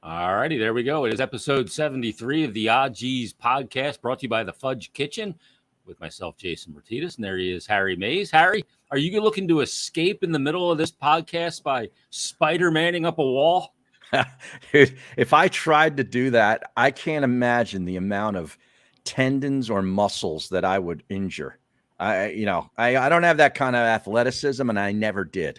All righty, there we go. It is episode 73 of the Odd G's podcast, brought to you by the Fudge Kitchen, with myself, Jason Martinez, and there he is, Harry Mays. Harry, are you looking to escape in the middle of this podcast by Spider-Manning up a wall? Dude, if I tried to do that, I can't imagine the amount of tendons or muscles that I would injure. I don't have that kind of athleticism, and I never did.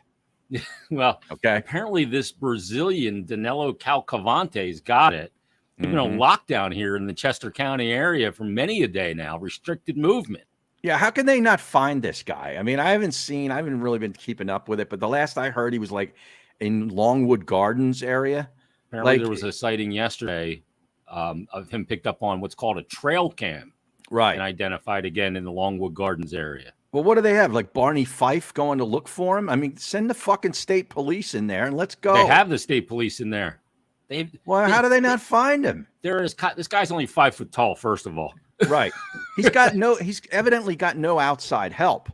Well, okay. Apparently this Brazilian Danilo Calcavante's got it. He's been on lockdown here in the Chester County area for many a day now, restricted movement. Yeah, how can they not find this guy? I mean, I haven't really been keeping up with it, but the last I heard, he was like in Longwood Gardens area. Apparently there was a sighting yesterday of him picked up on what's called a trail cam. Right. And identified again in the Longwood Gardens area. Well, what do they have? Like Barney Fife going to look for him? I mean, send the fucking state police in there and let's go. They have the state police in there. How do they not find him? This guy's only 5 foot tall, first of all. Right. He's evidently got no outside help,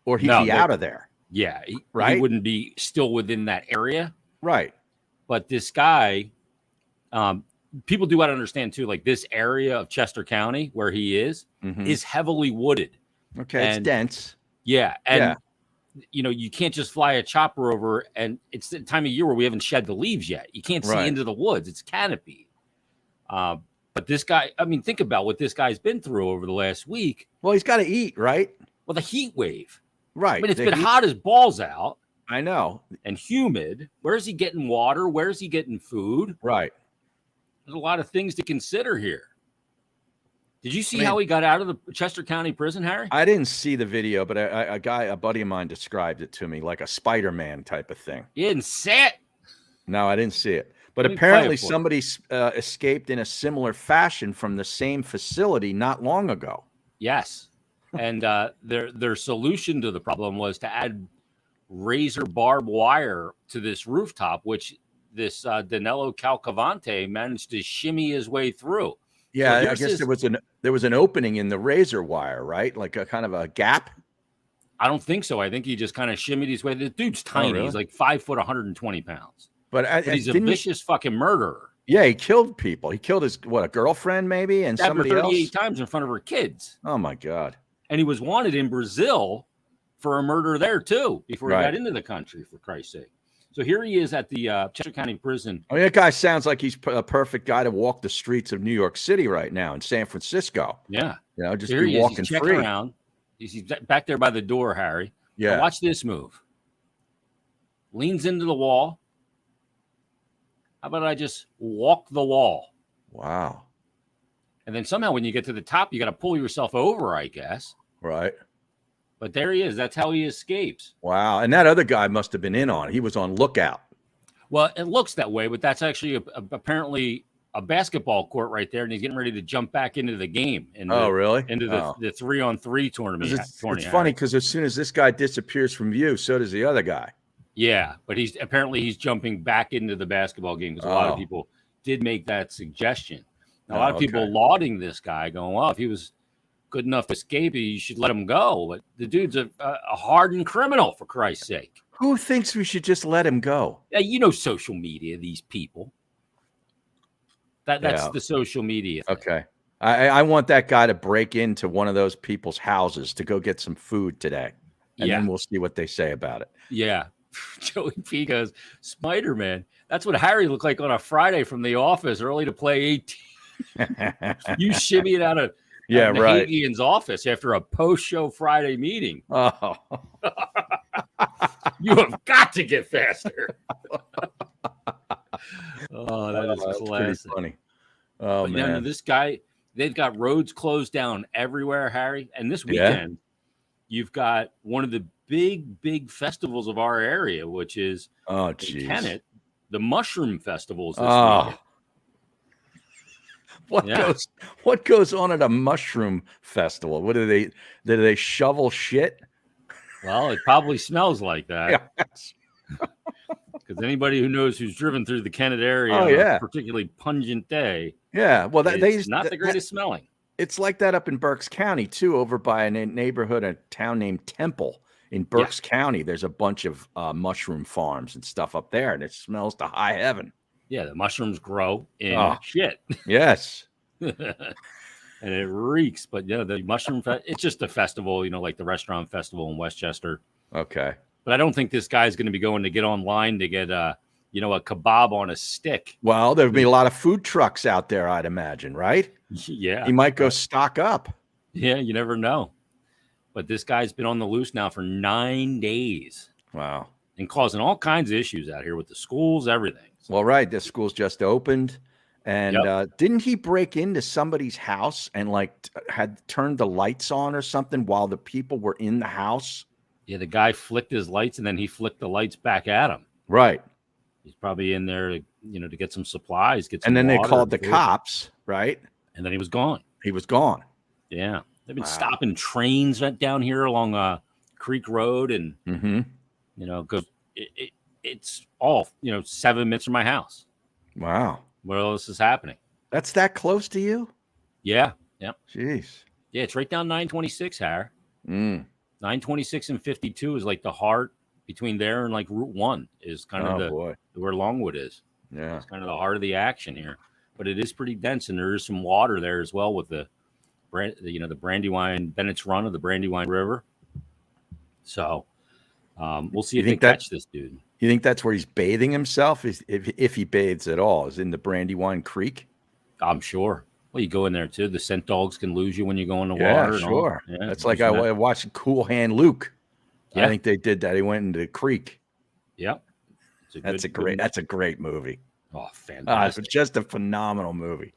or he'd be out of there. Yeah. He wouldn't be still within that area. Right. But this guy, people do want to understand too, like this area of Chester County where he is heavily wooded. Okay, it's dense. Yeah, and you can't just fly a chopper over, and it's the time of year where we haven't shed the leaves yet. You can't see into the woods; it's canopy. But this guy, I mean, think about what this guy's been through over the last week. Well, he's got to eat, right? Well, the heat wave, right? I mean, it's been hot as balls out. I know, and humid. Where's he getting water? Where's he getting food? Right. There's a lot of things to consider here. Did you see how he got out of the Chester County prison, Harry? I didn't see the video, but a buddy of mine described it to me like a Spider-Man type of thing. You didn't see it? No, I didn't see it. But apparently somebody escaped in a similar fashion from the same facility not long ago. Yes. And their solution to the problem was to add razor barbed wire to this rooftop, which this Danilo Calcavante managed to shimmy his way through. Yeah, so I guess there was an opening in the razor wire, right? Like a kind of a gap. I don't think so. I think he just kind of shimmied his way. The dude's tiny. Really? He's like 5 foot, 120 pounds. But he's a vicious fucking murderer. Yeah, he killed people. He killed his a girlfriend maybe, and somebody else 38 times in front of her kids. Oh my God! And he was wanted in Brazil for a murder there too before he got into the country. For Christ's sake. So here he is at the Chester County Prison. I mean, that guy sounds like he's a perfect guy to walk the streets of New York City right now in San Francisco. Yeah. Just here be walking he's free. Around. He's back there by the door, Harry. Yeah. Now watch this move. Leans into the wall. How about I just walk the wall? Wow. And then somehow when you get to the top, you got to pull yourself over, I guess. Right. But there he is. That's how he escapes. Wow. And that other guy must have been in on it. He was on lookout. Well, it looks that way, but that's actually apparently a basketball court right there, and he's getting ready to jump back into the game. Really? Into the 3-on-3 tournament. It's funny because as soon as this guy disappears from view, so does the other guy. Yeah, but he's jumping back into the basketball game because a lot of people did make that suggestion. Now, a lot of people lauding this guy, going, well, if he was good enough to escape, you should let him go. But the dude's a hardened criminal, for Christ's sake. Who thinks we should just let him go? Yeah, social media, these people. That's the social media thing. Okay. I want that guy to break into one of those people's houses to go get some food today. And then we'll see what they say about it. Yeah. Joey P goes, Spider-Man. That's what Harry looked like on a Friday from the office, early to play 18. You shimmied out of Hagian's office after a post-show Friday meeting. Oh. You have got to get faster. Oh, that is classic. Pretty funny. Oh, but man. Now, this guy, they've got roads closed down everywhere, Harry. And this weekend, you've got one of the big festivals of our area, which is in Kennett, the Mushroom Festival. This weekend. What goes on at a mushroom festival? What do they shovel shit? Well, it probably smells like that. Because anybody who knows who's driven through the Kennett area on a particularly pungent day, well, it's not the greatest smelling. It's like that up in Berks County too, over by a neighborhood, a town named Temple in Berks County. There's a bunch of mushroom farms and stuff up there, and it smells to high heaven. Yeah, the mushrooms grow in shit. Yes. And it reeks. But yeah, the it's just a festival, like the restaurant festival in Westchester. Okay. But I don't think this guy's going to be going to get online to get a kebab on a stick. Well, there'd be a lot of food trucks out there, I'd imagine, right? Yeah. He might go stock up. Yeah, you never know. But this guy's been on the loose now for 9 days. Wow. And causing all kinds of issues out here with the schools, everything. So, well, right. The school's just opened. And didn't he break into somebody's house and had turned the lights on or something while the people were in the house? Yeah, the guy flicked his lights and then he flicked the lights back at him. Right. He's probably in there, to get some supplies, get some and then they water called the cops, right? And then he was gone. He was gone. Yeah. They've been stopping trains down here along Creek Road and, because it's all, 7 minutes from my house. Wow. What else is happening? That's that close to you? Yeah. Yeah. Jeez. Yeah, it's right down 926, Harry. 926 and 52 is like the heart between there and like Route 1 is kind of where Longwood is. Yeah. It's kind of the heart of the action here. But it is pretty dense, and there is some water there as well with the Brandywine, Bennett's Run of the Brandywine River. So we'll see if they catch this dude. You think that's where he's bathing himself? If he bathes at all, is in the Brandywine Creek? I'm sure. Well, you go in there too. The scent dogs can lose you when you go in the water. Yeah, sure. Yeah, that's like I watched Cool Hand Luke. Yeah. I think they did that. He went into the creek. Yep. That's a great movie. Oh, fantastic. It's just a phenomenal movie.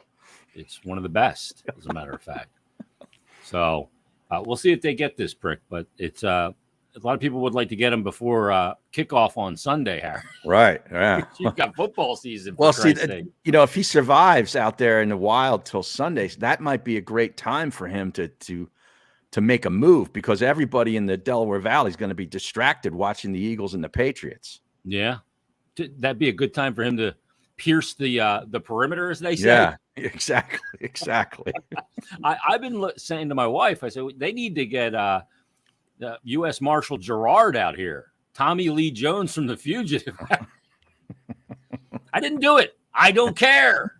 It's one of the best, as a matter of fact. So we'll see if they get this prick, but it's a lot of people would like to get him before kickoff on Sunday, Harry. Right. Yeah. You've got football season. Well, see, if he survives out there in the wild till Sundays, that might be a great time for him to make a move, because everybody in the Delaware Valley is going to be distracted watching the Eagles and the Patriots. Yeah. That'd be a good time for him to pierce the perimeter, as they say. Yeah, exactly. I've been saying to my wife, I said, they need to get U.S. Marshal Gerard out here. Tommy Lee Jones from The Fugitive. I didn't do it. I don't care.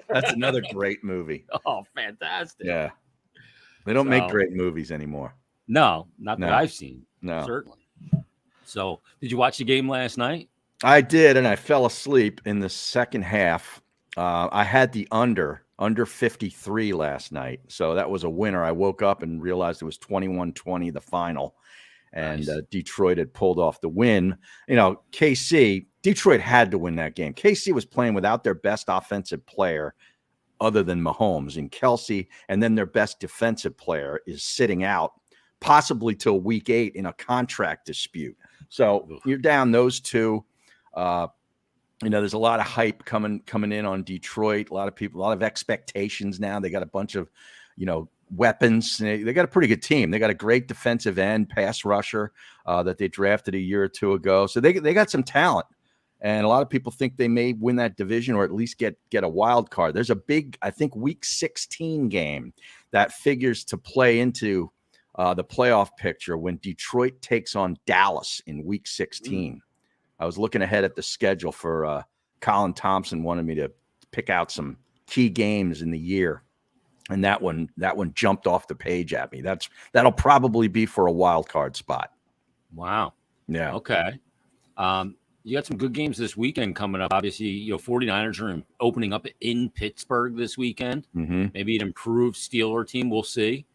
That's another great movie. Oh, fantastic. Yeah. They don't make great movies anymore. No, not that I've seen. No. Certainly. So, did you watch the game last night? I did, and I fell asleep in the second half. I had the under 53 last night, so that was a winner. I woke up and realized it was 21-20 the final, and nice. Detroit had pulled off the win. Detroit had to win that game. KC was playing without their best offensive player other than Mahomes and Kelsey, and then their best defensive player is sitting out possibly till week 8 in a contract dispute. So you're down those two. There's a lot of hype coming in on Detroit. A lot of people, a lot of expectations now. They got a bunch of, weapons. They got a pretty good team. They got a great defensive end, pass rusher that they drafted a year or two ago. So they got some talent. And a lot of people think they may win that division or at least get a wild card. There's a big, I think, week 16 game that figures to play into the playoff picture when Detroit takes on Dallas in week 16. I was looking ahead at the schedule for Colin Thompson wanted me to pick out some key games in the year. And that one jumped off the page at me. That'll probably be for a wild card spot. Wow. Yeah. Okay. You got some good games this weekend coming up. Obviously, 49ers are opening up in Pittsburgh this weekend. Mm-hmm. Maybe an improved Steeler team. We'll see.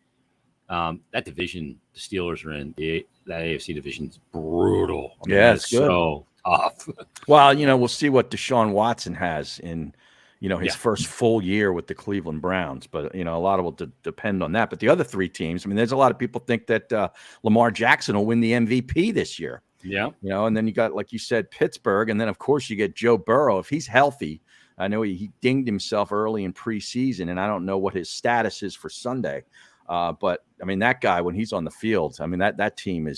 That division the Steelers are in, that AFC division is brutal. It's good. So tough. Well, we'll see what Deshaun Watson has in, his first full year with the Cleveland Browns. But, a lot will depend on that. But the other three teams, there's a lot of people think that Lamar Jackson will win the MVP this year. Yeah. And then you got, like you said, Pittsburgh. And then, of course, you get Joe Burrow. If he's healthy, I know he dinged himself early in preseason, and I don't know what his status is for Sunday. But that guy, when he's on the field, that team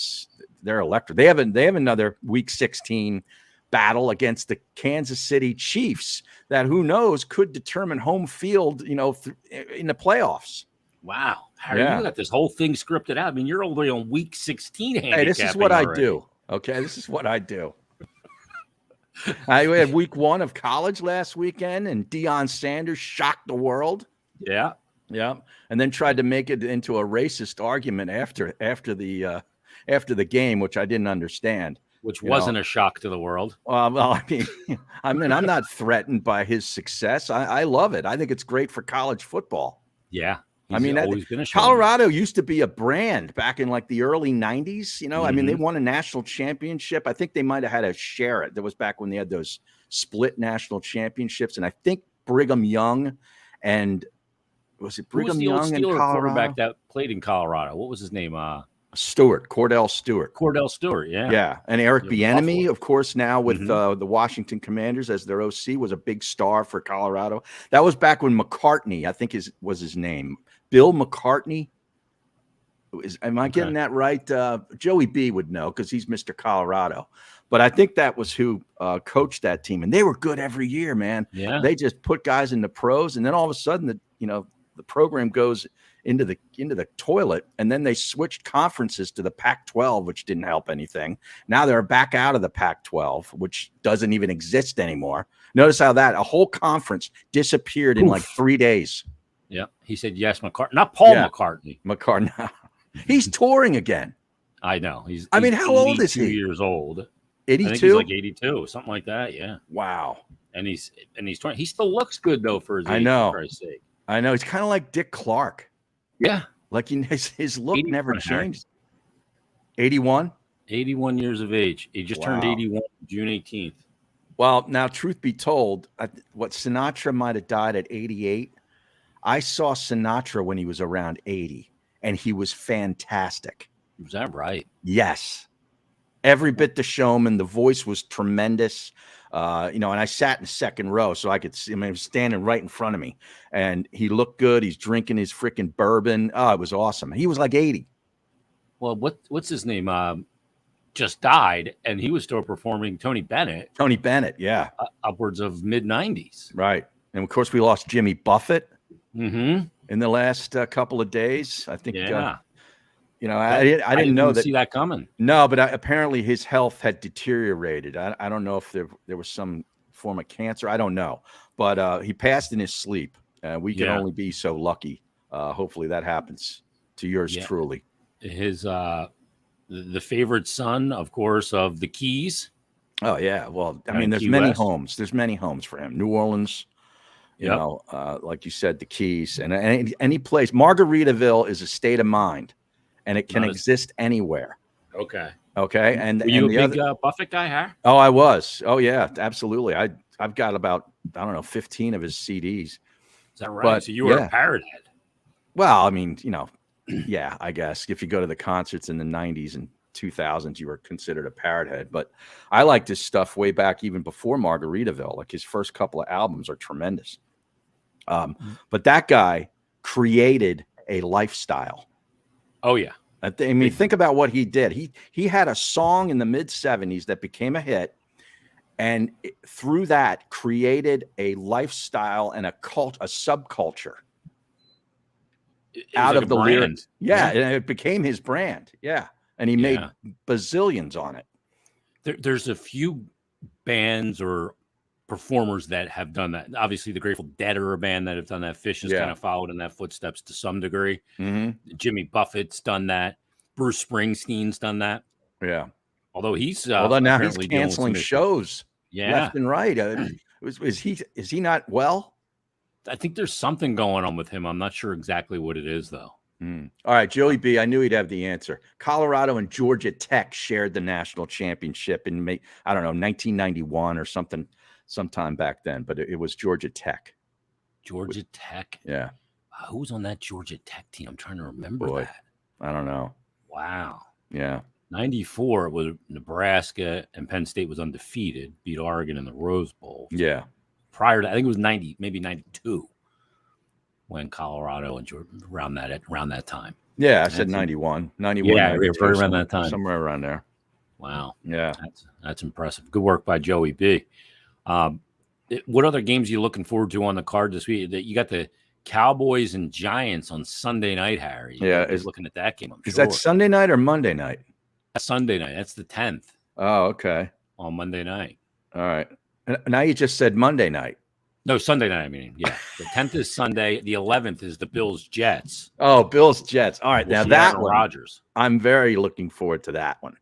they're electric. They have another week 16 battle against the Kansas City Chiefs that, who knows, could determine home field, in the playoffs. Wow. Harry, you got this whole thing scripted out. You're only on week 16. Hey, this is what I do. Okay. This is what I do. I had week 1 of college last weekend, and Deion Sanders shocked the world. Yeah. Yeah. And then tried to make it into a racist argument after the game, which I didn't understand. Which wasn't a shock to the world. Well, I'm not threatened by his success. I love it. I think it's great for college football. Yeah. Always been a Colorado used to be a brand back in like the early 90s. I mean, they won a national championship. I think they might have had a share it. That was back when they had those split national championships. And I think Brigham Young and was it Brigham Young and quarterback that played in Colorado? What was his name? Cordell Stewart. Cordell Stewart, yeah. Yeah. And Eric Bieniemy, of course, now with the Washington Commanders as their OC, was a big star for Colorado. That was back when McCartney, I think was his name. Bill McCartney. Am I getting that right? Joey B would know because he's Mr. Colorado. But I think that was who coached that team. And they were good every year, man. Yeah. They just put guys in the pros. And then all of a sudden, the program goes into the toilet, and then they switched conferences to the Pac-12, which didn't help anything. Now they're back out of the Pac-12, which doesn't even exist anymore. Notice how a whole conference disappeared in like 3 days. Yeah, he said yes, McCartney, not Paul McCartney. McCartney, he's touring again. I know. He's how old is he? 82 years old. 82. I think he's like 82, something like that. Yeah. Wow. And he's 20. He still looks good though for his age. I know. For Christ's sake. I know. He's kind of like Dick Clark. Yeah. Like his look never changed. 81? 81 years of age. He just turned 81 June 18th. Well, now, truth be told, what Sinatra might have died at 88. I saw Sinatra when he was around 80, and he was fantastic. Is that right? Yes. Every bit the showman. The voice was tremendous. And I sat in second row so I could see him. He was standing right in front of me, and he looked good. He's drinking his freaking bourbon. Oh, it was awesome. He was like 80. Well, what's his name? Just died, and he was still performing. Tony Bennett, yeah, upwards of mid 90s, right? And of course, we lost Jimmy Buffett in the last couple of days. I think, yeah. I didn't know that. See that coming? No, but apparently his health had deteriorated. I don't know if there was some form of cancer. I don't know, but he passed in his sleep. We can only be so lucky. Hopefully that happens to yours truly. His the favorite son, of course, of the Keys. Oh yeah, well, I mean, there's many homes. There's many homes for him. New Orleans. Like you said, the Keys, and any place. Margaritaville is a state of mind. And it can exist anywhere. Okay. And were you a big Buffett guy, huh? Oh, I was. Oh, yeah, absolutely. I've got about 15 of his CDs. Is that right? But, so you were a Parrot head. Well, I mean, yeah, I guess if you go to the concerts in the 90s and 2000s, you were considered a Parrot head. But I liked his stuff way back even before Margaritaville. Like his first couple of albums are tremendous. But that guy created a lifestyle. Oh, yeah. I mean, think about what he did. He had a song in the mid-'70s that became a hit, and through that created a lifestyle and a subculture out of the lyrics. Yeah, and it became his brand. Yeah, and he made bazillions on it. There's a few bands or performers that have done that. Obviously, the Grateful Dead are a band that have done that. Fish has kind of followed in that footsteps to some degree. Jimmy Buffett's done that. Bruce Springsteen's done that. Yeah. Although he's now he's canceling shows left and right. Is he not well? I think there's something going on with him. I'm not sure exactly what it is, though. All right, Joey B, I knew he'd have the answer. Colorado and Georgia Tech shared the national championship in 1991 or something. Sometime back then, but it was Georgia Tech. Georgia Tech? Yeah. Who's on that Georgia Tech team? I'm trying to remember that. I don't know. Wow. Yeah. 94, it was Nebraska, and Penn State was undefeated, beat Oregon in the Rose Bowl. Yeah. Prior to, I think it was 90, maybe 92, when Colorado and Georgia, around that time. Yeah, I said 91. 91. Yeah, right around that time. Somewhere around there. Wow. Yeah. That's impressive. Good work by Joey B. What other games are you looking forward to on the card this week? You got the Cowboys and Giants on Sunday night, Harry. Is looking at that game. Is that Sunday night or Monday night? That's Sunday night. That's the 10th. Oh, okay. On Monday night. All right. Now you just said Monday night. No, Sunday night. I mean, yeah. The 10th is Sunday. The 11th is the Bills Jets. Oh, Bills Jets. All right. Now that one, Rodgers. I'm very looking forward to that one.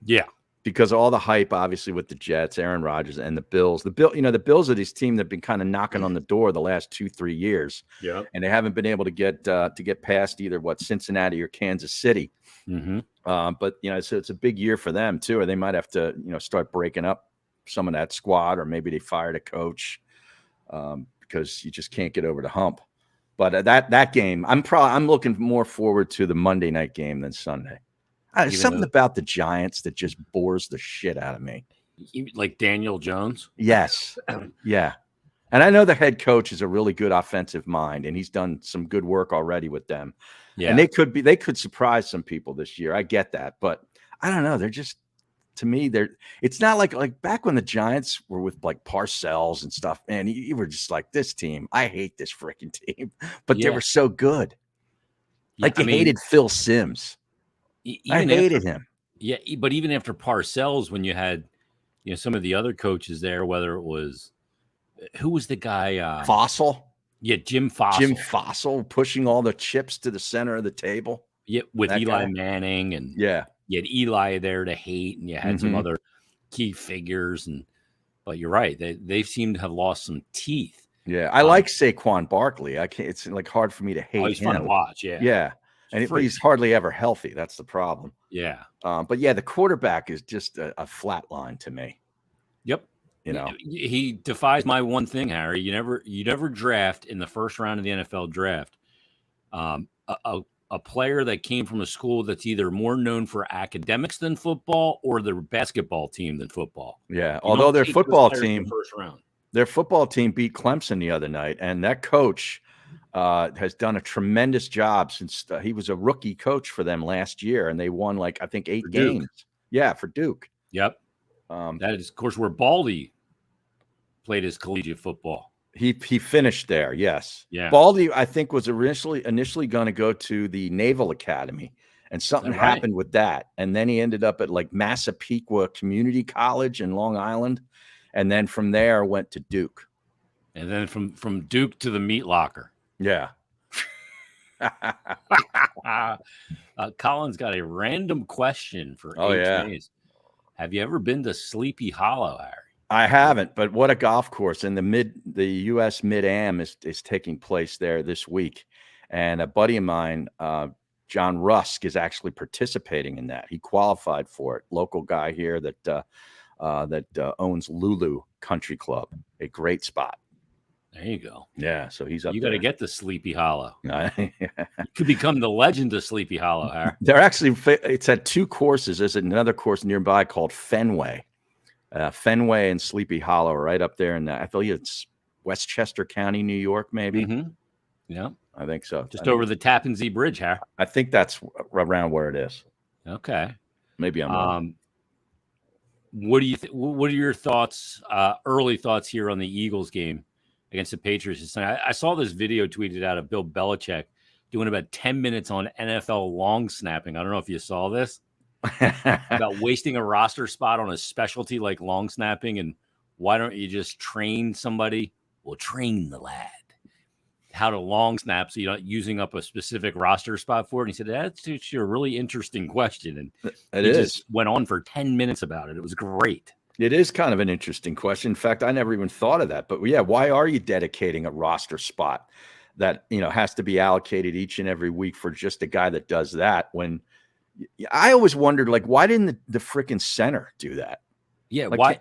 Yeah. Because all the hype, obviously, with the Jets, Aaron Rodgers, and the Bills. The Bills are this team that've been kind of knocking on the door the last 2-3 years. Yeah. And they haven't been able to get past either Cincinnati or Kansas City. Mm-hmm. But it's a big year for them too, or they might have to start breaking up some of that squad, or maybe they fired a coach because you just can't get over the hump. But that game, I'm looking more forward to the Monday night game than Sunday. Something about the Giants that just bores the shit out of me. Like Daniel Jones? Yes. Yeah. And I know the head coach is a really good offensive mind, and he's done some good work already with them. Yeah. And they could surprise some people this year. I get that. But I don't know. They're just, to me, it's not like back when the Giants were with like Parcells and stuff, man, you were just like, this team, I hate this freaking team. But they were so good. Like you hated Phil Simms. I hated him. Yeah, but even after Parcells, when you had some of the other coaches there, whether it was who was the guy? Fossil. Yeah, Jim Fossil. Jim Fossil pushing all the chips to the center of the table. Yeah, with Eli Manning, and you had Eli there to hate, and you had some other key figures. But you're right; they seem to have lost some teeth. Yeah, I like Saquon Barkley. I can't. It's like hard for me to hate him. He's fun to watch. Yeah, yeah. And he's hardly ever healthy. That's the problem. Yeah. But yeah, the quarterback is just a flat line to me. Yep. He defies my one thing, Harry. You never draft in the first round of the NFL draft a player that came from a school that's either more known for academics than football or their basketball team than football. Yeah. Although their football team, their football team beat Clemson the other night, and that coach has done a tremendous job since he was a rookie coach for them last year, and they won I think 8 games. Yeah, for Duke. Yep. That is, of course, where Baldy played his collegiate football. He finished there. Yes. Yeah. Baldy, I think, was initially going to go to the Naval Academy, and something happened with that, and then he ended up at Massapequa Community College in Long Island, and then from there went to Duke, and then from Duke to the meat locker. Yeah. Colin's got a random question for HMAs. Have you ever been to Sleepy Hollow, Harry? I haven't, but what a golf course. And the U.S. Mid-Am is taking place there this week. And a buddy of mine, John Rusk, is actually participating in that. He qualified for it. Local guy here that owns Lulu Country Club, a great spot. There you go. Yeah, so he's up. You got to get to Sleepy Hollow. You could become the legend of Sleepy Hollow, Harry. They're actually, it's at 2 courses. There's another course nearby called Fenway. Fenway and Sleepy Hollow are right up there, and I believe it's Westchester County, New York, maybe. Mm-hmm. Yeah, I think so. Just over the Tappan Zee Bridge, Harry. I think that's around where it is. Okay, maybe I'm wrong. What do you what are your thoughts? Early thoughts here on the Eagles game against the Patriots. I saw this video tweeted out of Bill Belichick doing about 10 minutes on NFL long snapping. I don't know if you saw this. About wasting a roster spot on a specialty like long snapping, and why don't you just train somebody? Well, train the lad how to long snap so you're not using up a specific roster spot for it. And he said, that's actually a really interesting question. And just went on for 10 minutes about it. It was great. It is kind of an interesting question. In fact, I never even thought of that. But yeah, why are you dedicating a roster spot that has to be allocated each and every week for just a guy that does that? When I always wondered, why didn't the freaking center do that? Yeah, why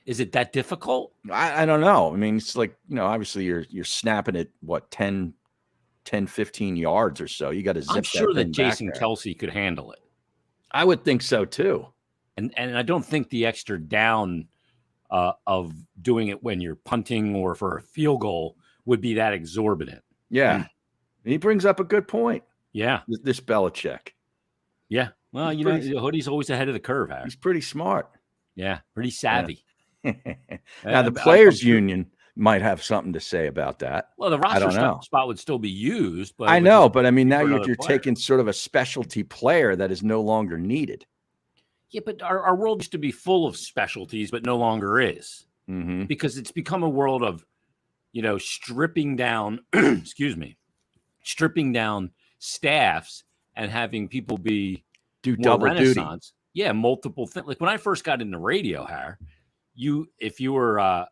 is it that difficult? I don't know. I mean, it's obviously you're snapping it 10, 15 yards or so. You got to zip. I'm sure that Jason Kelce could handle it. I would think so too. And I don't think the extra down of doing it when you're punting or for a field goal would be that exorbitant. Yeah. He brings up a good point. Yeah. This Belichick. Yeah. Well, the Hoodie's always ahead of the curve, Harry. He's pretty smart. Yeah. Pretty savvy. Yeah. Now, the Players Union might have something to say about that. Well, the roster spot would still be used. But I know. But I mean, now you're taking sort of a specialty player that is no longer needed. Yeah, but our world used to be full of specialties, but no longer is, because it's become a world of, stripping down, stripping down staffs and having people do more double Renaissance. duty. Yeah, multiple things. Like when I first got into radio, Harry, if you were,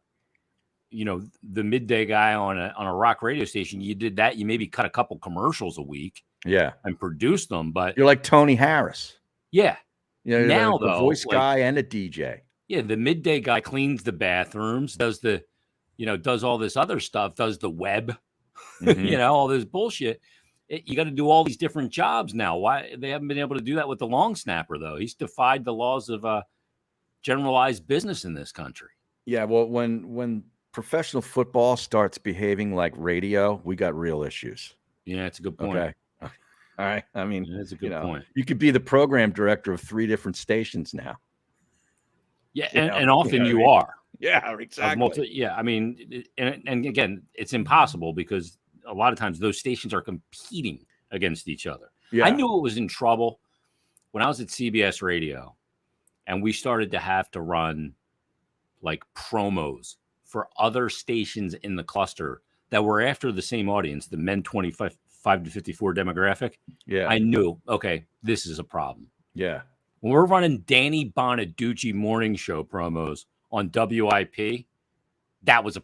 the midday guy on a rock radio station, you did that. You maybe cut a couple commercials a week, and produced them. But you're like Tony Harris. Yeah. Now the voice guy and a DJ. Yeah, the midday guy cleans the bathrooms, does all this other stuff, does the web, all this bullshit. You got to do all these different jobs now. Why they haven't been able to do that with the long snapper though? He's defied the laws of generalized business in this country. Yeah, well, when professional football starts behaving like radio, we got real issues. Yeah, it's a good point. Okay. All right. I mean, that's a good point. You could be the program director of 3 different stations now. Yeah, and often you are. Yeah, exactly. I mean, and again, it's impossible because a lot of times those stations are competing against each other. Yeah. I knew it was in trouble when I was at CBS Radio, and we started to have to run like promos for other stations in the cluster that were after the same audience, the men 25 to 54 demographic. Yeah. I knew, okay, this is a problem. Yeah. When we're running Danny Bonaducci morning show promos on WIP, that was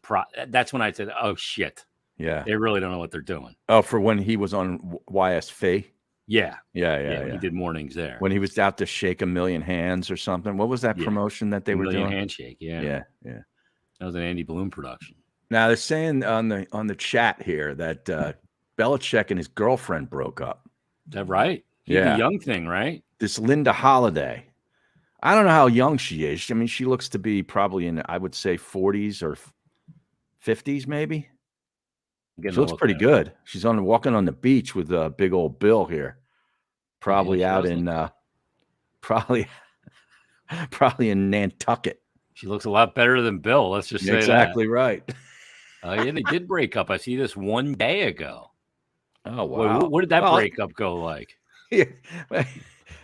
that's when I said, oh shit. Yeah. They really don't know what they're doing. Oh, for when he was on YSF? Yeah. Yeah. He did mornings there. When he was out to shake a million hands or something. What was that promotion that they were doing? Handshake. Yeah. Yeah. That was an Andy Bloom production. Now they're saying on the chat here that Belichick and his girlfriend broke up. Is that right? Yeah. The young thing, right? This Linda Holiday. I don't know how young she is. I mean, she looks to be probably in, I would say, 40s or 50s, maybe. She looks pretty good. She's walking on the beach with big old Bill here. Probably out in probably in Nantucket. She looks a lot better than Bill. Let's just say exactly right. Yeah, they did break up. I see this one day ago. Oh wow! What did that breakup go like? Yeah,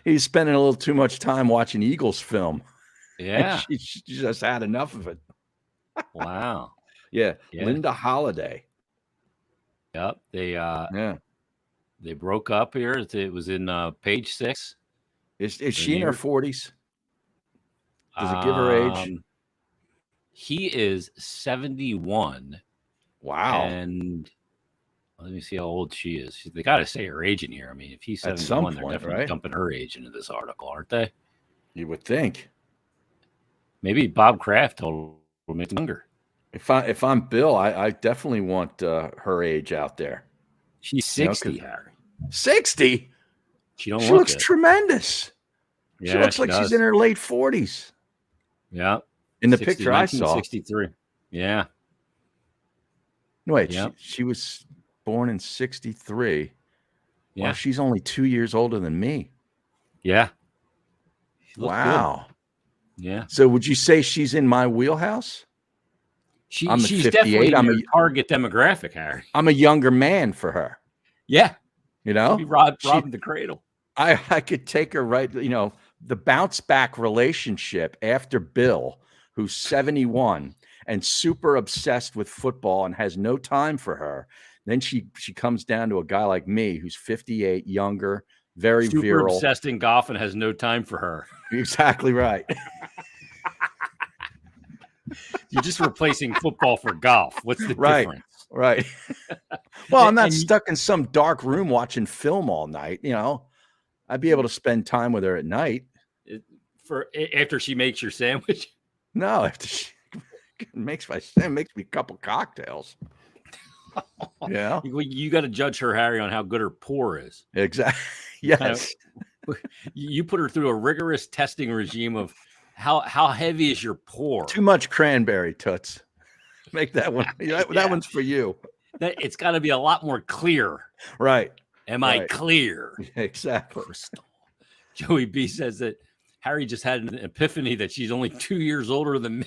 he's spending a little too much time watching Eagles film. Yeah, she just had enough of it. Wow. Yeah, Linda Holiday. Yep, they broke up here. It was in Page 6. Is she in her 40s? Does it give her age? He is 71. Wow. And let me see how old she is. They got to say her age in here. I mean, if he's 71, they're definitely dumping her age into this article, aren't they? You would think. Maybe Bob Kraft told him it's younger. If I'm Bill, I definitely want her age out there. She's 60, Harry. 60? She looks tremendous. Yeah, she looks like she's in her late 40s. Yeah. In the picture I saw. 63. Yeah. No, wait, she was born in 63. Yeah. Well, she's only 2 years older than me. Yeah. Wow. Good. Yeah. So would you say she's in my wheelhouse? She's 58. Definitely I'm a target demographic, Harry. I'm a younger man for her. Yeah. You know? Robbing the cradle. I could take her right, the bounce back relationship after Bill, who's 71 and super obsessed with football and has no time for her. Then she comes down to a guy like me who's 58, younger, very super virile. Obsessed in golf and has no time for her. Exactly right. You're just replacing football for golf. What's the difference? Right. Well, I'm not stuck in some dark room watching film all night. I'd be able to spend time with her at night. After she makes your sandwich? No, after she makes me a couple cocktails. Yeah. You got to judge her, Harry, on how good her pour is. Exactly. Yes. You put her through a rigorous testing regime of how heavy is your pour. Too much cranberry, Toots. Make that one. That one's for you. It's got to be a lot more clear. Right. Am I clear? Exactly. Crystal. Joey B says that Harry just had an epiphany that she's only 2 years older than me.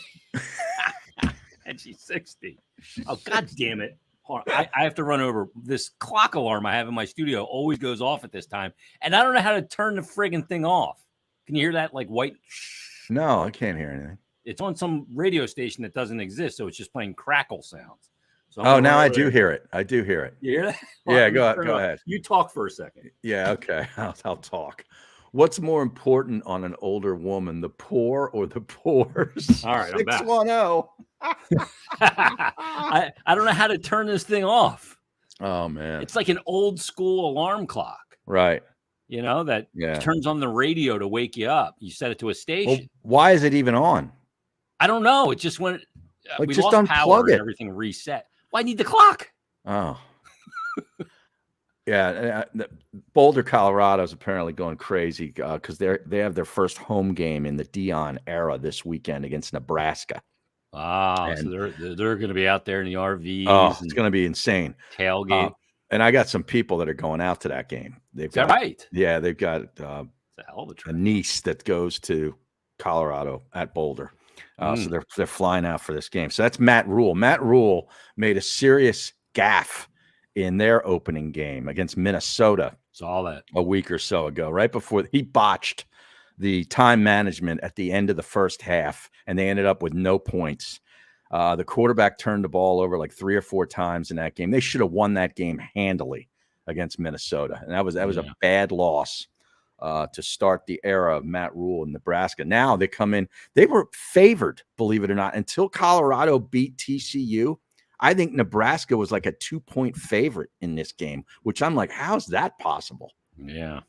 And she's 60. Oh, God damn it. I have to run over. This clock alarm I have in my studio always goes off at this time. And I don't know how to turn the friggin' thing off. Can you hear that like white? No, I can't hear anything. It's on some radio station that doesn't exist, so it's just playing crackle sounds. So now I do hear it. I do hear it. You hear that? Yeah, go ahead. You talk for a second. Yeah, okay. I'll talk. What's more important on an older woman, the poor or the poors? All right, 610. I don't know how to turn this thing off. Oh man, it's like an old school alarm clock, right? You know that turns on the radio to wake you up. You set it to a station. Well, why is it even on? I don't know. It just went. Like, we just lost power unplug it. And everything reset. Why need the clock? Oh. Yeah, Boulder, Colorado is apparently going crazy because they have their first home game in the Dion era this weekend against Nebraska. Wow, so they're going to be out there in the RVs. Oh, it's going to be insane. Tailgate. And I got some people that are going out to that game. Is that right? Yeah, they've got a niece that goes to Colorado at Boulder. So they're flying out for this game. So that's Matt Rule. Matt Rule made a serious gaffe in their opening game against Minnesota. Saw that a week or so ago, right before he botched the time management at the end of the first half, and they ended up with no points. The quarterback turned the ball over like 3 or 4 times in that game. They should have won that game handily against Minnesota, and that was a bad loss to start the era of Matt Rule in Nebraska. Now they come in; they were favored, believe it or not, until Colorado beat TCU. I think Nebraska was like a 2-point favorite in this game, which I'm like, how's that possible? Yeah.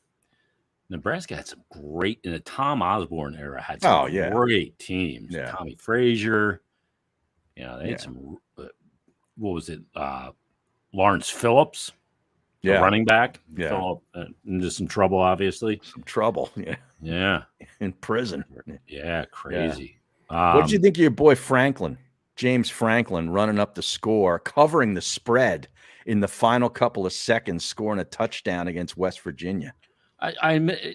Nebraska had some great, in the Tom Osborne era, had some great teams. Yeah. Tommy Frazier. They had some, what was it? Lawrence Phillips, the running back. Yeah. Fell into some trouble, obviously. Some trouble. Yeah. Yeah. In prison. Yeah. Crazy. Yeah. What did you think of your boy Franklin? James Franklin running up the score, covering the spread in the final couple of seconds, scoring a touchdown against West Virginia.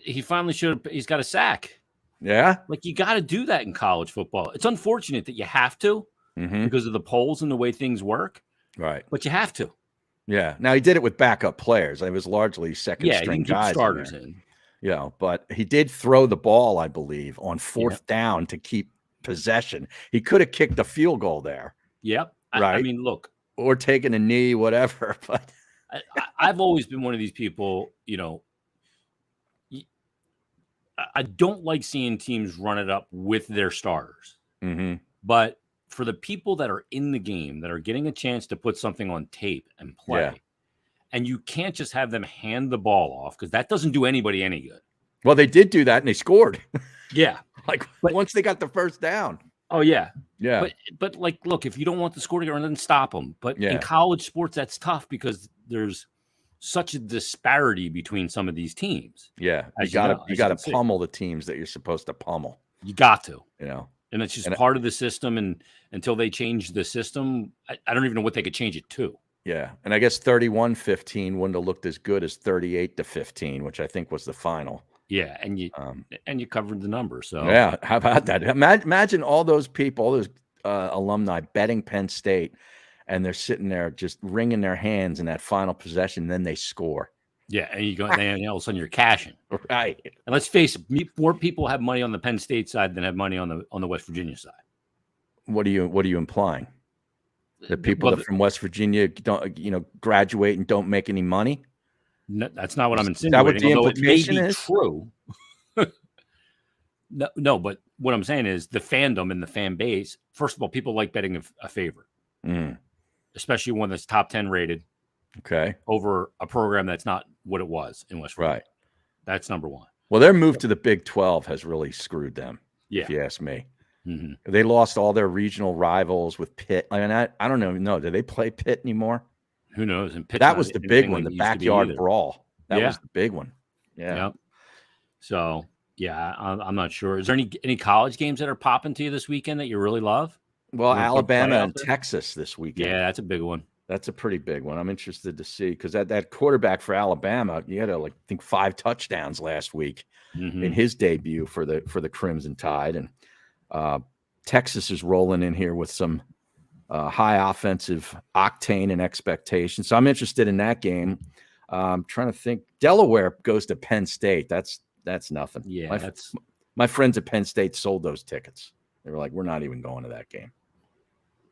He finally he's got a sack. Yeah. Like, you got to do that in college football. It's unfortunate that you have to because of the polls and the way things work. Right. But you have to. Yeah. Now, he did it with backup players. It was largely second string guys. Keep starters in. But he did throw the ball, I believe, on 4th down to keep possession. He could have kicked a field goal there. Yep. Right. I mean, look. Or taken a knee, whatever. But I've always been one of these people, I don't like seeing teams run it up with their starters. But for the people that are in the game, that are getting a chance to put something on tape and play, and you can't just have them hand the ball off, because that doesn't do anybody any good. Well, they did do that, and they scored. Yeah. But once they got the first down. Oh, yeah. Yeah. But like, look, if you don't want the score to go, then stop them. But in college sports, that's tough because there's such a disparity between some of these teams. Yeah. You got to pummel the teams that you're supposed to pummel. You got to. And it's just part of the system. And until they change the system, I don't even know what they could change it to. Yeah. And I guess 31-15 wouldn't have looked as good as 38-15, which I think was the final. Yeah, and you covered the number. So yeah, how about that? Imagine all those people, all those alumni betting Penn State, and they're sitting there just wringing their hands in that final possession. And then they score. Yeah, and you go, and all of a sudden you're cashing. Right. And let's face it, more people have money on the Penn State side than have money on the West Virginia side. What are you implying? That people from West Virginia don't graduate and don't make any money? No, that's not what I'm insinuating. Is that what the implication is? True. No, but what I'm saying is the fandom and the fan base. First of all, people like betting a favorite, especially one that's top 10 rated. Okay. Over a program that's not what it was in West Virginia. Right. That's number one. Well, their move to the Big 12 has really screwed them. Yeah. If you ask me. They lost all their regional rivals with Pitt. I mean, I don't know. Do they play Pitt anymore? Who knows? And that was the big one, the backyard brawl. That was the big one. Yeah. Yep. So, yeah, I'm not sure. Is there any college games that are popping to you this weekend that you really love? Well, Alabama and Texas this weekend. Yeah, that's a big one. That's a pretty big one. I'm interested to see because that quarterback for Alabama, he had I think 5 touchdowns last week in his debut for the Crimson Tide, and Texas is rolling in here with some high offensive octane and expectation. So I'm interested in that game. I'm trying to think. Delaware goes to Penn State. That's nothing. Yeah, My friends at Penn State sold those tickets. They were like, we're not even going to that game.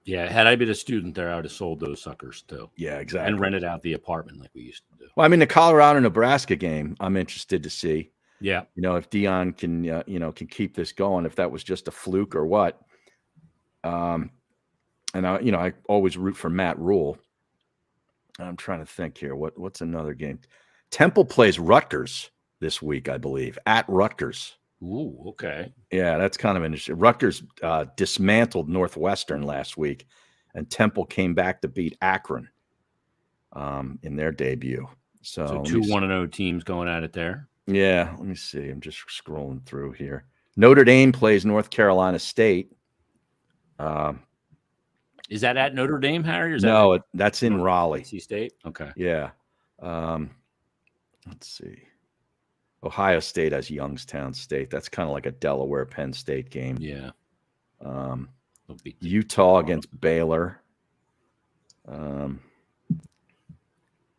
Yeah, had I been a student there, I would have sold those suckers too. Yeah, exactly. And rented out the apartment like we used to do. Well, I mean, the Colorado-Nebraska game, I'm interested to see. Yeah. If Deion can, can keep this going, if that was just a fluke or what. And I always root for Matt Rule. I'm trying to think here. What's another game? Temple plays Rutgers this week, I believe, at Rutgers. Ooh, okay. Yeah, that's kind of interesting. Rutgers dismantled Northwestern last week, and Temple came back to beat Akron in their debut. So 2 1-0 teams going at it there. Yeah, let me see. I'm just scrolling through here. Notre Dame plays North Carolina State. Is that at Notre Dame, Harry? Or is that's in Raleigh. NC State? Okay. Yeah. Let's see. Ohio State has Youngstown State. That's kind of like a Delaware Penn State game. Yeah. Utah against Baylor.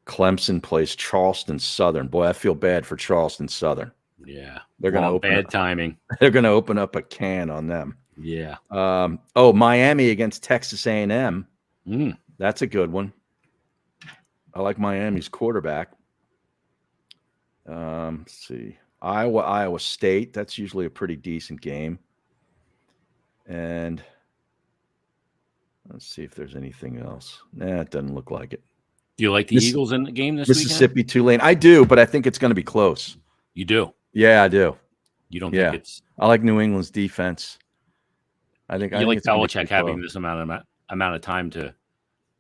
Clemson plays Charleston Southern. Boy, I feel bad for Charleston Southern. Yeah. They're going to open bad timing. They're going to open up a can on them. Yeah. Miami against Texas A&M. That's a good one. I like Miami's quarterback. Let's see. Iowa State. That's usually a pretty decent game. And let's see if there's anything else. Nah, it doesn't look like it. Do you like the Eagles in the game this Mississippi weekend? Tulane. I do, but I think it's going to be close. You do? Yeah, I do. You don't think it's... I like New England's defense. I think like Belichick having this amount of time to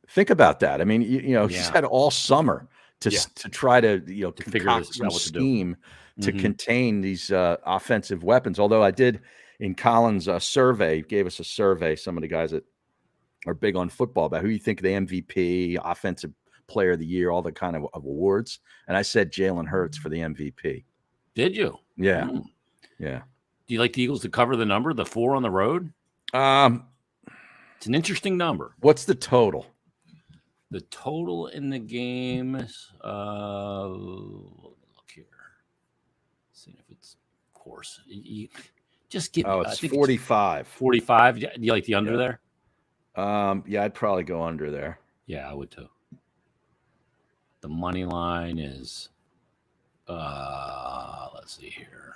think about that. I mean, he's had all summer to try to figure out some scheme to contain these offensive weapons. Although I did in Colin's survey, gave us a survey, some of the guys that are big on football, about who you think the MVP, offensive player of the year, all the kind of awards. And I said Jalen Hurts for the MVP. Did you? Yeah. Yeah. Do you like the Eagles to cover the number, the 4 on the road? It's an interesting number. What's the total? The total in the game is look here. See if it's, of course. You just give it's 45. 45. Do you like the under there? Yeah, I'd probably go under there. Yeah, I would too. The money line is let's see here.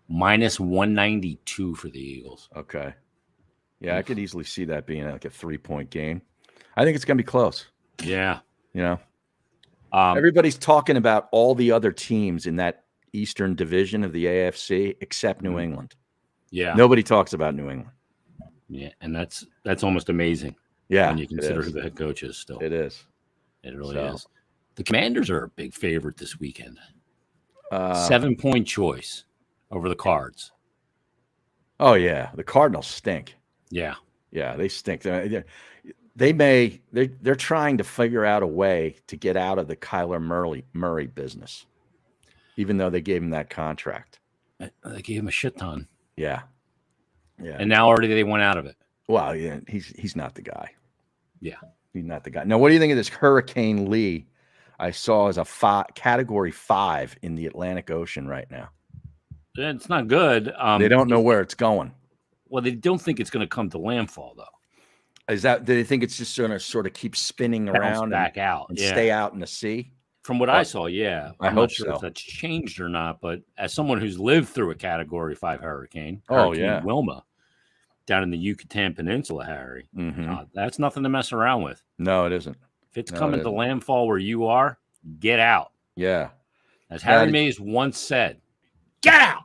Minus 192 for the Eagles. Okay. Yeah, I could easily see that being like a 3-point game. I think it's going to be close. Yeah. Everybody's talking about all the other teams in that Eastern division of the AFC except New England. Yeah. Nobody talks about New England. Yeah, and that's almost amazing. Yeah. When you consider who the head coach is still. It is. It really is. The Commanders are a big favorite this weekend. 7-point choice over the Cards. Oh, yeah. The Cardinals stink. Yeah. Yeah, they stink. They're trying to figure out a way to get out of the Kyler Murray business, even though they gave him that contract. They gave him a shit ton. Yeah. Yeah. And now already they went out of it. Well, yeah, he's not the guy. Yeah. He's not the guy. Now, what do you think of this Hurricane Lee? I saw as a category 5 in the Atlantic Ocean right now. It's not good. They don't know where it's going. Well, they don't think it's going to come to landfall, though. Do they think it's just going to sort of keep spinning around back out and stay out in the sea? From what I saw, yeah. I'm not hope sure so. if that's changed or not, but as someone who's lived through a Category 5 hurricane, Wilma, down in the Yucatan Peninsula, Harry, that's nothing to mess around with. No, it isn't. If it's coming to landfall where you are, get out. Yeah. As Harry Mays once said, get out.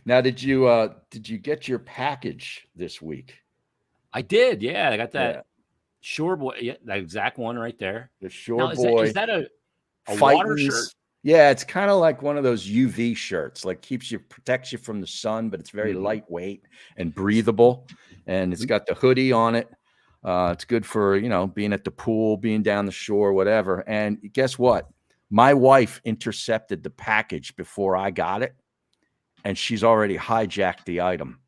Now, did you get your package this week? I did. Yeah, I got that Shore Boy. Yeah, that exact one right there. The Shore Boy. Is that a water shirt? Yeah, it's kind of like one of those UV shirts. Like protects you from the sun, but it's very lightweight and breathable. And it's got the hoodie on it. It's good for being at the pool, being down the shore, whatever. And guess what? My wife intercepted the package before I got it, and she's already hijacked the item.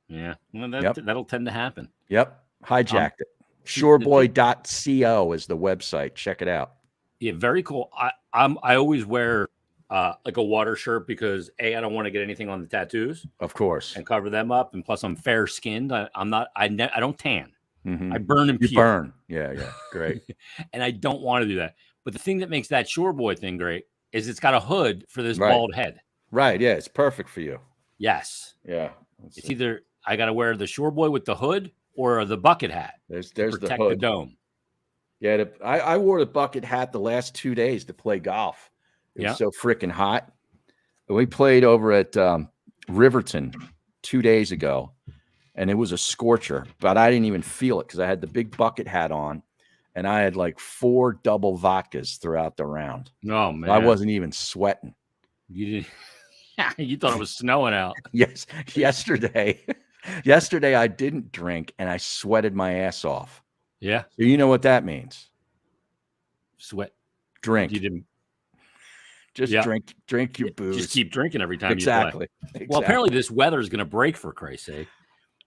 Yeah. Well, that'll tend to happen. Yep. Hijacked it. Shoreboy.co is the website. Check it out. Yeah, very cool. I always wear like a water shirt because I don't want to get anything on the tattoos, of course, and cover them up. And plus, I'm fair skinned. I don't tan. Mm-hmm. I burn and you peel. burn. Yeah, great. And I don't want to do that. But the thing that makes that Shore Boy thing great is it's got a hood for this bald head. Right. Yeah, it's perfect for you. Yes. Yeah. It's either I got to wear the Shore Boy with the hood or the bucket hat. There's protect the hood. The dome. Yeah, I wore the bucket hat the last 2 days to play golf. It was so freaking hot. We played over at Riverton 2 days ago, and it was a scorcher, but I didn't even feel it because I had the big bucket hat on, and I had like 4 double vodkas throughout the round. Oh, man. I wasn't even sweating. You didn't. You thought it was snowing out. Yes. Yesterday I didn't drink, and I sweated my ass off. Yeah. So you know what that means? Sweat. Drink. You didn't. Just drink your booze. Just keep drinking every time you play. Well, apparently this weather is going to break, for Christ's sake.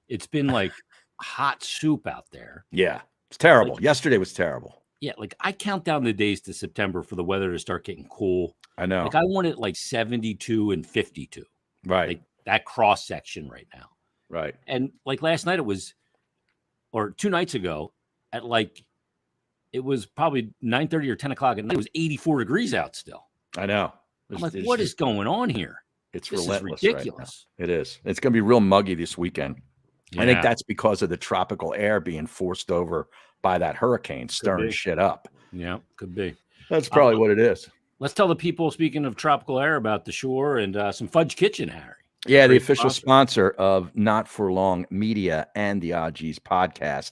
It's been like hot soup out there. Yeah. It's terrible. Yesterday was terrible. Yeah. Like I count down the days to September for the weather to start getting cool. I know. Like I want it like 72 and 52. Right. Like that cross section right now. Right. And like last night or 2 nights ago it was probably 9:30 or 10 o'clock at night. It was 84 degrees out still. I know. I'm like, what is going on here? It's this relentless. Is ridiculous. Right now. It is. It's going to be real muggy this weekend. Yeah. I think that's because of the tropical air being forced over by that hurricane, stirring shit up. Yeah, could be. That's probably what it is. Let's tell the people, speaking of tropical air, about the Shore and some Fudge Kitchen, Harry. Yeah, the official sponsor of Not For Long Media and the Odgies podcast.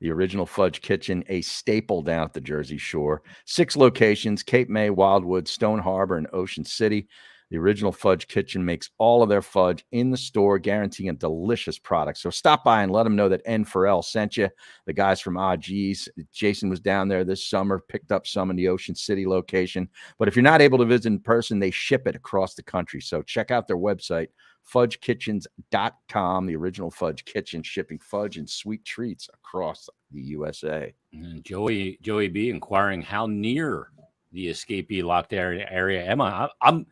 The original Fudge Kitchen, a staple down at the Jersey Shore. 6 locations: Cape May, Wildwood, Stone Harbor, and Ocean City. The original Fudge Kitchen makes all of their fudge in the store, guaranteeing a delicious product. So stop by and let them know that N4L sent you. The guys from Odgies. Jason was down there this summer, picked up some in the Ocean City location. But if you're not able to visit in person, they ship it across the country. So check out their website, fudgekitchens.com. The original Fudge Kitchen, shipping fudge and sweet treats across the USA. And Joey B inquiring how near the escapee locked area am I? I'm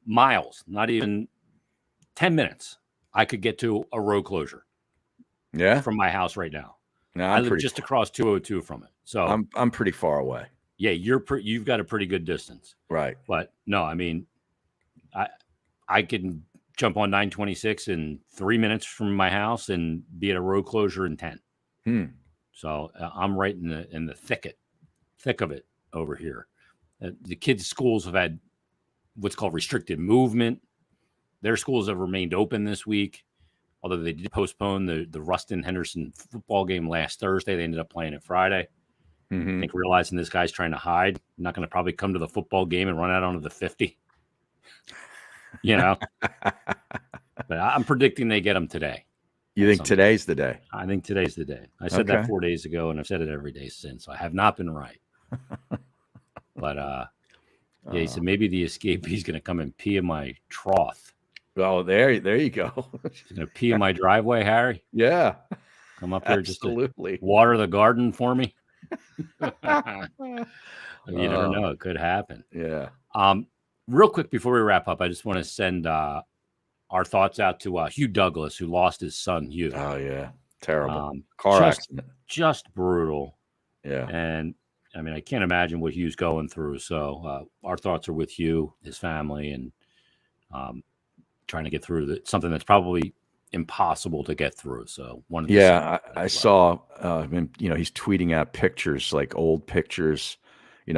miles, not even 10 minutes. I could get to a road closure. Yeah, from my house right now. No, I live just across 202 from it. So I'm pretty far away. Yeah, you've got a pretty good distance. Right. But no, I mean, I can jump on 926 in 3 minutes from my house and be at a road closure in 10. So I'm right in the thick of it over here. The kids' schools have had what's called restricted movement. Their schools have remained open this week, although they did postpone the Ruston Henderson football game last Thursday. They ended up playing it Friday. I think realizing this guy's trying to hide, not going to probably come to the football game and run out onto the 50. You know, but I'm predicting they get him today. You think today's the day? I think today's the day. I said that 4 days ago, and I've said it every day since. So I have not been right. But yeah, he said maybe the escapee's going to come and pee in my trough. Oh, there you go. He's going to pee in my driveway, Harry. Yeah, come up here just to water the garden for me. You never know; it could happen. Yeah. Real quick before we wrap up, I just want to send our thoughts out to Hugh Douglas, who lost his son, Hugh. Oh yeah, terrible car accident, just brutal. Yeah, and I mean, I can't imagine what Hugh's going through. So our thoughts are with Hugh, his family, and trying to get through something that's probably impossible to get through. So I saw he's tweeting out pictures, like old pictures,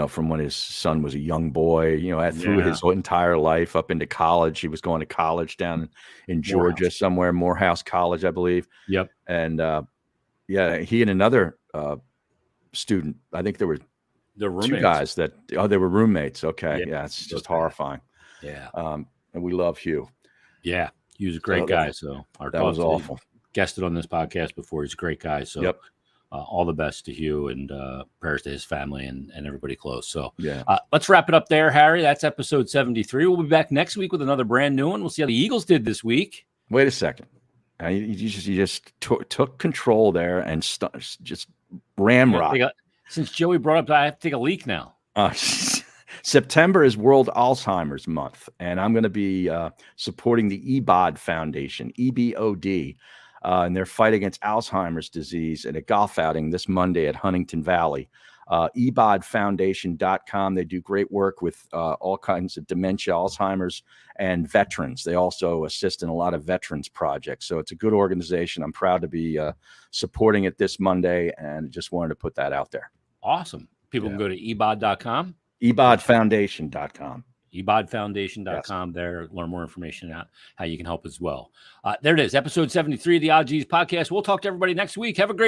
from when his son was a young boy, through his whole entire life up into college. He was going to college down in Georgia somewhere, Morehouse College, I believe. Yep. And he and another student, I think there were two guys that they were roommates. Okay. Yeah, it's just horrifying. Yeah. And we love Hugh. Yeah, he was a great guy. So that was awful. Guested on this podcast before. He's a great guy. So all the best to Hugh, and prayers to his family and everybody close. So let's wrap it up there, Harry. That's episode 73. We'll be back next week with another brand new one. We'll see how the Eagles did this week. Wait a second. You just took control there and just ramrod. Since Joey brought up, I have to take a leak now. September is World Alzheimer's Month, and I'm going to be supporting the EBOD Foundation, EBOD, in their fight against Alzheimer's disease at a golf outing this Monday at Huntington Valley. EBODfoundation.com. They do great work with all kinds of dementia, Alzheimer's, and veterans. They also assist in a lot of veterans projects. So it's a good organization. I'm proud to be supporting it this Monday, and just wanted to put that out there. Awesome. People can go to ebod.com. EBODfoundation.com. EBODfoundation.com. Yes. There, learn more information about how you can help as well. There it is, episode 73 of the Odd G's podcast. We'll talk to everybody next week. Have a great